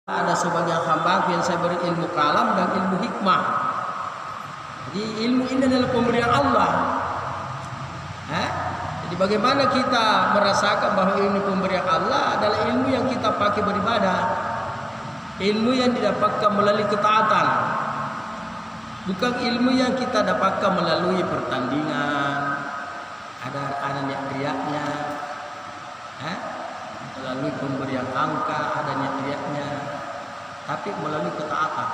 Ada sebagian hamba yang saya beri ilmu kalam dan ilmu hikmah. Jadi ilmu ini adalah pemberian Allah. Jadi bagaimana kita merasakan bahwa ini pemberian Allah adalah ilmu yang kita pakai beribadah. Ilmu yang didapatkan melalui ketaatan. Bukan ilmu yang kita dapatkan melalui pertandingan. Ada niat-niatnya. Melalui pemberian angka, ada niat-niatnya. Tapi melalui ketaatan.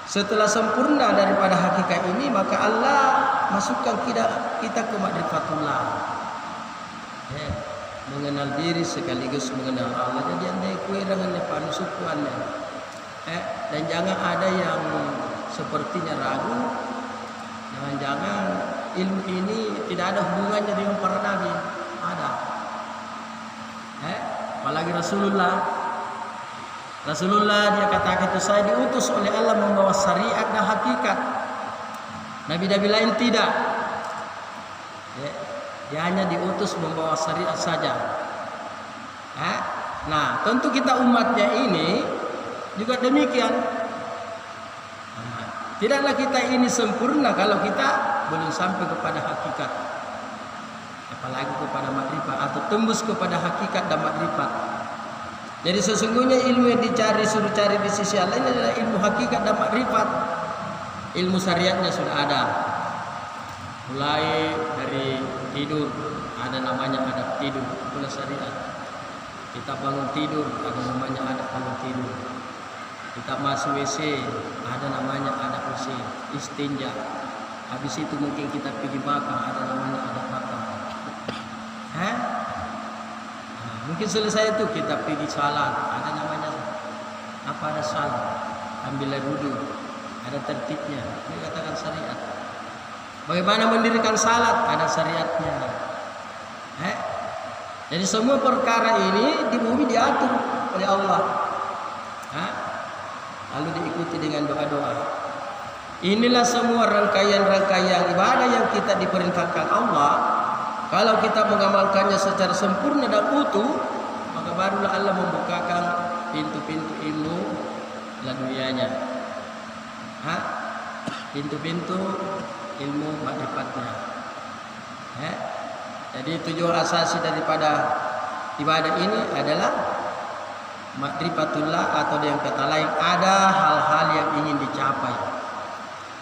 Setelah sempurna daripada hakikat ini, maka Allah masukkan kita ke ma'rifatullah. Mengenal diri sekaligus mengenal Allah. Jadi anda kuirangannya panusukuannya. Dan jangan ada yang sepertinya ragu. Jangan-jangan ilmu ini tidak ada hubungannya dengan para nabi. Ada. Apalagi Rasulullah dia katakan itu saya diutus oleh Allah membawa syariat dan hakikat. Nabi-nabi lain tidak. Dia hanya diutus membawa syariat saja. Nah, tentu kita umatnya ini juga demikian. Tidaklah kita ini sempurna kalau kita belum sampai kepada hakikat. Apalagi kepada makrifat atau tembus kepada hakikat dan makrifat. Jadi sesungguhnya ilmu yang suruh cari di sisi Allah ini adalah ilmu hakikat dan makrifat. Ilmu syariatnya sudah ada. Mulai dari tidur, ada namanya adab tidur, itulah syariat. Kita bangun tidur, ada namanya adab bangun tidur. Kita masuk WC, ada namanya adab WC. Istinja. Habis itu mungkin kita pergi makan, ada namanya adab makan. Mungkin selesai itu kita pergi salat, ada namanya apa, ada salat, ambil air wudu, ada tertibnya, ini katakan syariat. Bagaimana mendirikan salat, ada syariatnya. Jadi semua perkara ini di bumi diatur oleh Allah. Lalu diikuti dengan doa-doa. Inilah semua rangkaian-rangkaian ibadah yang kita diperintahkan Allah. Kalau kita mengamalkannya secara sempurna dan utuh, maka barulah Allah membukakan pintu-pintu ilmu ladunianya. Pintu-pintu ilmu makrifatnya. Jadi tujuan asasi daripada ibadah ini adalah makrifatullah, atau yang kata lain ada hal-hal yang ingin dicapai.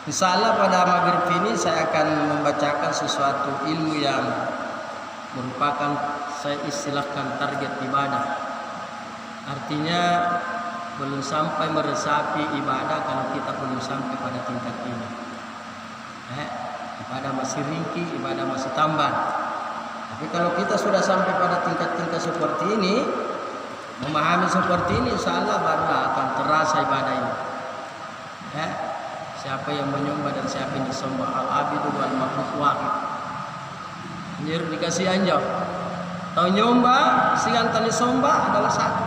Insyaallah pada maghrib ini saya akan membacakan sesuatu ilmu yang merupakan saya istilahkan target ibadah. Artinya belum sampai meresapi ibadah kalau kita belum sampai pada tingkat ini. Ibadah masih ringkih, ibadah masih tambah. Tapi kalau kita sudah sampai pada tingkat-tingkat seperti ini, memahami seperti ini, insyaallah barulah akan terasa ibadah ini. Siapa yang menyembah dan siapa yang disembah, al-abidu wal makhluk wahid. Anjir dikasih anjau. Tahu nyembah, siang tadi sombah adalah satu.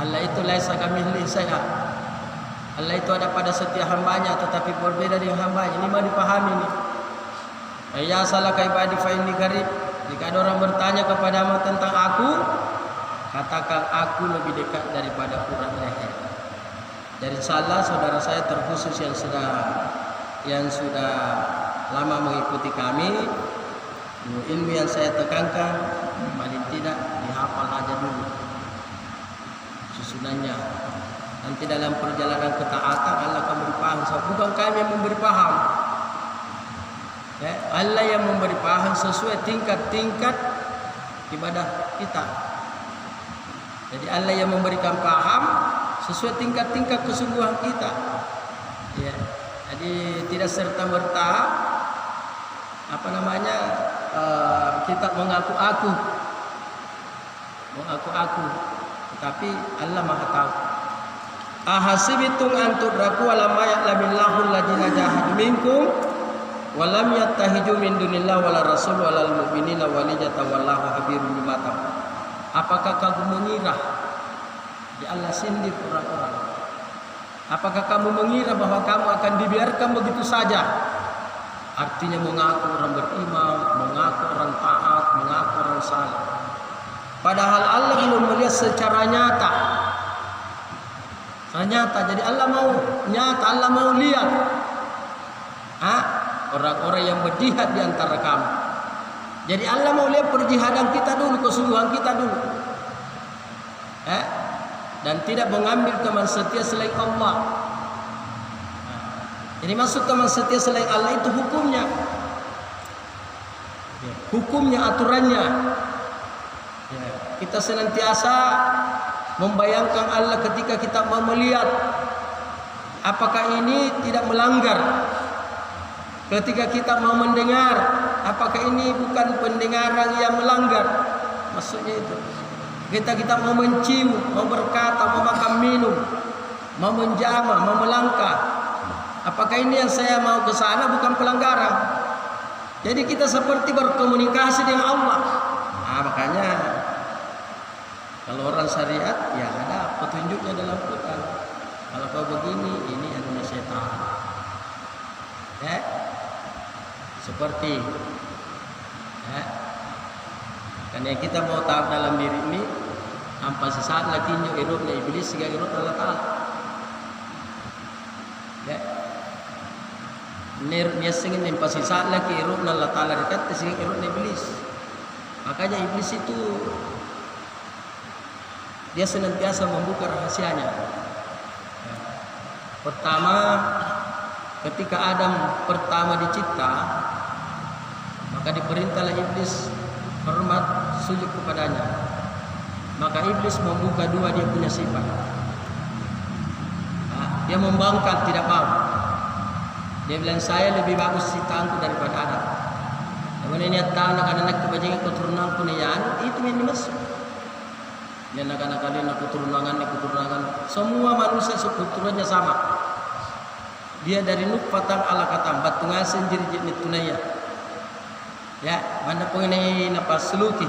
Allah itu laisa kamitslihi syai'un. Allah itu ada pada setiap hambanya, tetapi berbeda dengan hambanya. Ini mau dipahami nih. Ya salaka ibadi fa inni qarib. Jika ada orang bertanya kepadamu tentang aku, katakan aku lebih dekat daripada urat leher. Dari salah saudara saya terkhusus yang sudah lama mengikuti kami, ilmu yang saya tekankan paling tidak dihafal aja dulu susunannya. Nanti dalam perjalanan ketaatan Allah akan memberi paham. Bukan kami yang memberi paham. Allah yang memberi paham sesuai tingkat-tingkat ibadah kita. Jadi Allah yang memberikan paham sesuai tingkat-tingkat kesungguhan kita. Jadi tidak serta-merta kita mengaku-aku, tetapi Allah Maha tahu. Ahasibitum an tudraku wa lam ya'lamillahu alladziina jahadu minkum wa lam yattahiju min dunillahi wala rasul walal mu'minina walijata wallahu khabirun bima ta'malun. Apakah kamu mengira di Allah sindir orang-orang? Apakah kamu mengira bahwa kamu akan dibiarkan begitu saja? Artinya mengaku orang beriman, mengaku orang taat, mengaku orang saleh. Padahal Allah belum melihat secara nyata. Jadi Allah mau nyata, Allah mau lihat orang-orang yang berjihad di antara kamu. Jadi Allah mau lihat perjihadan kita dulu, kesungguhan kita dulu. Dan tidak mengambil teman setia selain Allah. Jadi masuk teman setia selain Allah itu hukumnya. Hukumnya, aturannya. Kita senantiasa membayangkan Allah ketika kita mau melihat apakah ini tidak melanggar. Ketika kita mau mendengar apakah ini bukan pendengaran yang melanggar. Maksudnya itu. Kita mau mencium, mau berkata, mau makan minum, mau menjamah, mau melangkah. Apakah ini yang saya mau ke sana bukan pelanggaran. Jadi kita seperti berkomunikasi dengan Allah. Makanya kalau orang syariat ya ada petunjuknya dalam Quran. Kalau kau begini, ini adalah syaitan. Seperti karena kita mau tahu dalam diri ini ampas sesaat lagi tinjau irutnya iblis sehingga irut Allah Ta'ala. Biasanya ampas sesaat lagi irutnya Allah Ta'ala dekat sehingga irutnya iblis. Makanya iblis itu dia senantiasa membuka rahasianya. Pertama, ketika Adam pertama dicipta, maka diperintahlah iblis hormat sujud kepadanya. Maka iblis membuka dua dia punya sifat. Dia membangkang, tidak mau. Dia bilang saya lebih bagus ciptaanku daripada Adam. Kemudian dia tahu anak-anak kebajikan keturunanku nih itu yang dimaksud. Dan anak-anak kalian keturunan. Semua manusia keturunannya sama. Dia dari nutfatang ala katam batu ngasin jiri-jiri tunaya. Mana pengenai napas suluki.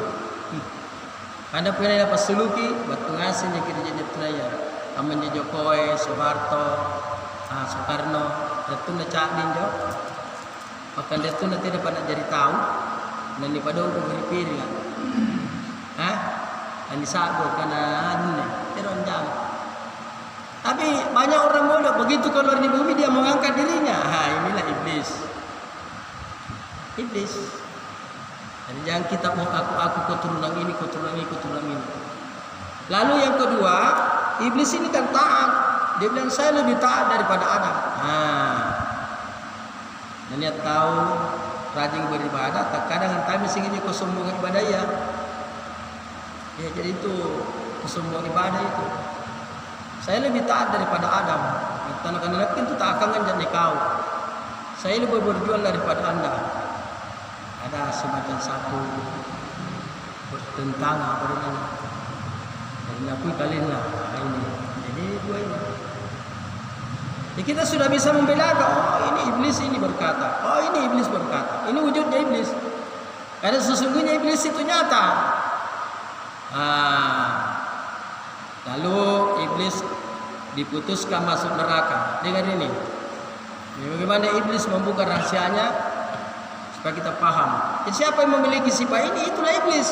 Mana pengenai napas suluki batu ngasin jiri-jiri tunaya. Amanya Jokowi, Soeharto, Soekarno, itu na cak ninjo. Bahkan itu na tidak pernah jadi tahu. Dan di pada untuk berpikir kan. Dan disago karena tidak jam. Tapi banyak orang bodoh begitu keluar di bumi dia mengangkat dirinya. Inilah iblis. Iblis. Jadi jangan kita mau aku keturunan ini. Lalu yang kedua, iblis ini kan taat. Dia bilang saya lebih taat daripada Adam. Dan dia tahu rajin beribadah. Terkadang kami singgihnya kesombongan ibadah ya. Jadi itu kesombongan ibadah itu. Saya lebih taat daripada Adam. Anak-anak itu tak akan jadi kau. Saya lebih berjuang daripada anda. Ada semacam satu bertentangan dengan dan aku kalian lah ini. Jadi dua ini. Jadi kita sudah bisa membedakan. Ini iblis ini berkata. Ini iblis berkata. Ini wujudnya iblis. Karena sesungguhnya iblis itu nyata. Lalu iblis diputuskan masuk neraka. Dengar ini. Bagaimana iblis membuka rahasianya supaya kita paham. Jadi siapa yang memiliki sifat ini? Itulah iblis.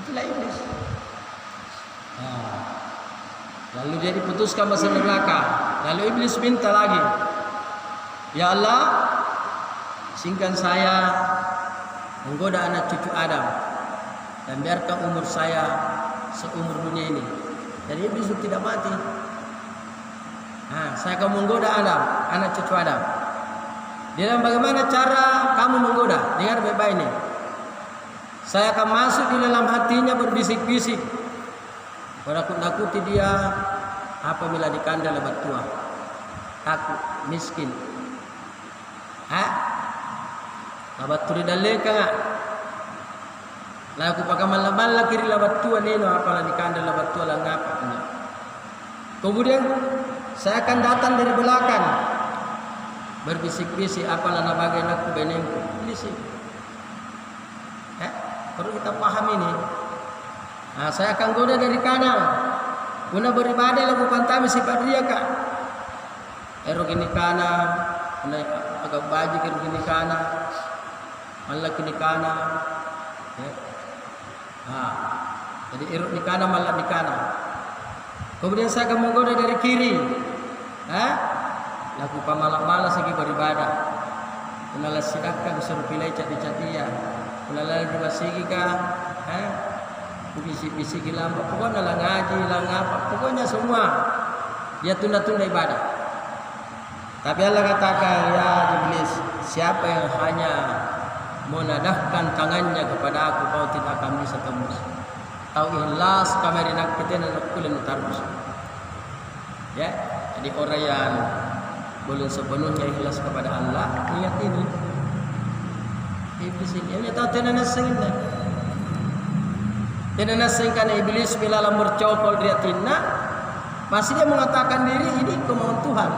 Itulah iblis. Lalu dia diputuskan masuk neraka. Lalu iblis minta lagi, ya Allah, singkan saya menggoda anak cucu Adam dan biarkan umur saya seumur dunia ini. Jadi iblis tidak mati. Saya akan menggoda Adam, anak cucu Adam. Dia bilang bagaimana cara kamu menggoda? Dengar baik-baik ini. Saya akan masuk di dalam hatinya berbisik-bisik, menakut-nakuti dia apabila dikandal lebat tua, takut, miskin. Labat turi daleka nga. Laku pakai malabala kiri labat tua nino apalah dikandal labat tua lah ngapa. Kemudian saya akan datang dari belakang berbisik-bisik apalah nabagai aku benengku. Bisik. Perlu kita paham ini. Saya akan goda dari kanan. Guna beribadah lagu pantami sifat dia kak. Ero kini kanan, agak baju kini kanan. Allah kini kanan. Ya. Nah, jadi iruk di kanan malah di kanan. Kemudian saya akan menggoda dari kiri. Laku pamalas lagi beribadah. Kunala sidakka disuruh pilih cati-catia. Kunala dibasigi ka, bisik-bisik lambak. Pokoknya lah ngaji, lah ngapa. Pokoknya semua dia tunda-tunda ibadah. Tapi Allah katakan, ya iblis, siapa yang hanya menadahkan tangannya kepada aku, kau tidak akan bisa tembus. Tahu ikhlas kami nak kita nak kulen tarus. Ya, jadi orang yang belum sepenuhnya ikhlas kepada Allah, ingat ini. Iblis ini, dia tahu tenan sengit. Tenan sengit kan iblis bila lamur cokol dia tina, masih dia mengatakan diri ini kemauan Tuhan.